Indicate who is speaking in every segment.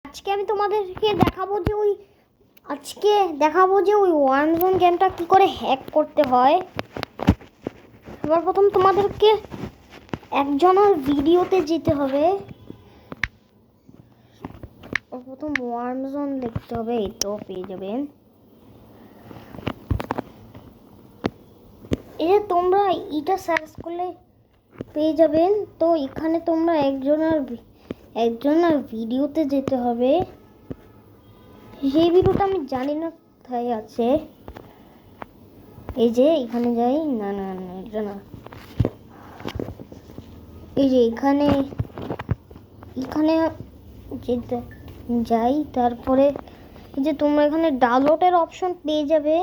Speaker 1: আজকে আমি তোমাদেরকে দেখাবো যে ওই ওয়ার্মজোন গেমটা কি করে হ্যাক করতে হয়। সবার প্রথম তোমাদেরকে একজনের ভিডিওতে যেতে হবে। প্রথম ওয়ার্মজোন লিখতে হবে, এই তো পেয়ে যাবেন। এই যে তোমরা এটা সার্চ করলে পেয়ে যাবেন। তো এখানে তোমরা একজনের ভিডিওতে যেতে হবে। সেই ভিডিওটা আমি জানি না কোথায় আছে। এই যে এখানে যাই, না না না এটা না, এই যে এখানে যেতে যাই। তারপরে এই যে তোমরা এখানে ডাউনলোডের অপশন পেয়ে যাবে।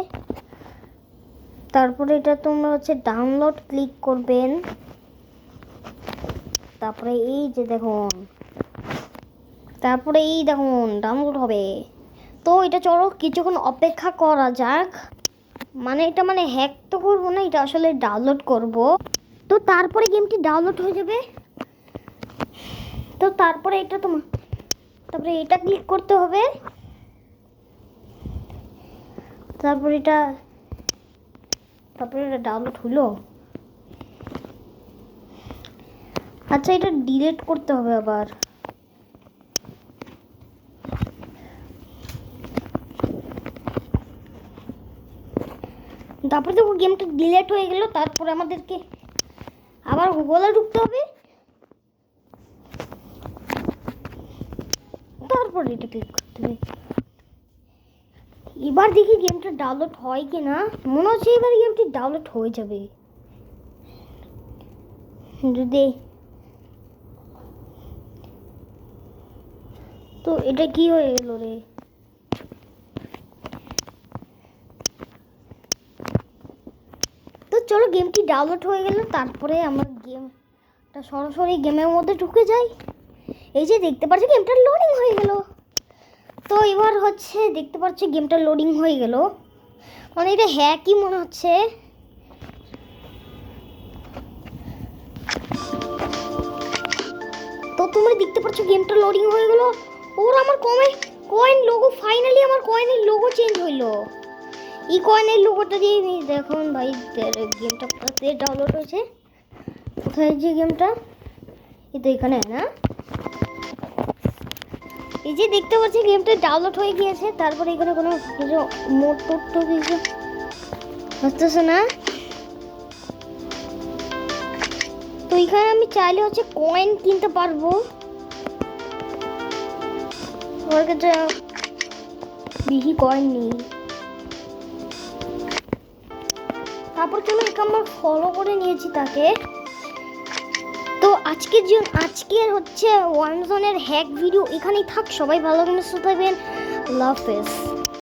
Speaker 1: তারপরে এটা তোমরা ডাউনলোড ক্লিক করবেন। তারপরে এই দেখুন ডাউনলোড হবে। তো এটা চলো কিছুক্ষণ অপেক্ষা করা যাক। এটা হ্যাক তো করবো না, এটা আসলে ডাউনলোড করব। তো তারপরে গেমটি ডাউনলোড হয়ে যাবে। তো তারপরে এটা ক্লিক করতে হবে। তারপরে এটা ডাউনলোড হলো। আচ্ছা, এটা ডিলিট করতে হবে আবার। তারপরে দেখো গেমটা ডিলিট হয়ে গেল। তারপরে আমাদেরকে আবার গুগলে ঢুকতে হবে। তারপরে এটা ক্লিক করতে হবে। এবার দেখি গেমটা ডাউনলোড হয় কি না। মনে হচ্ছে এবার গেমটি ডাউনলোড হয়ে যাবে। যদি তো এটা কি হয়ে গেল রে? তো চলো গেমটি ডাউনলোড হয়ে গেল। তারপরে আমার গেমটা সরাসরি গেমের মধ্যে ঢুকে যাই। এই যে দেখতে পাচ্ছি গেমটা লোডিং হয়ে গেল। তো এবার দেখতে পাচ্ছি গেমটা লোডিং হয়ে গেল। এটা হ্যাকই মনে হচ্ছে। তো তোমরা দেখতে পাচ্ছ গেমটা লোডিং হয়ে গেল। ওর আমার কয়েন লোগো, ফাইনালি আমার কয়েনের লোগো চেঞ্জ হইলো। এই কয়েনের লোগোটা দিয়ে দেখুন ভাই গেমটা কোথাতে ডাউনলোড হয়েছে। কোথায় যে গেমটা? এই তো এখানে না। এই যে দেখতে পাচ্ছি গেমটা ডাউনলোড হয়ে গিয়েছে। তারপরে এখানে কোনো কিছু মোড তো কিছু হচ্ছে না। তো এখানে আমি চাইলে কয়েন কিনতে পারবো। আমার কাছে বেশি কয়েন নেই। তারপর চলো এখানে আমরা ফলো করে নিয়েছি তাকে। তো আজকের ওয়ার্মজোনের হ্যাক ভিডিও এখানেই থাক। সবাই ভালো করে সুস্থ থাকবেন। আল্লাহ হাফেজ।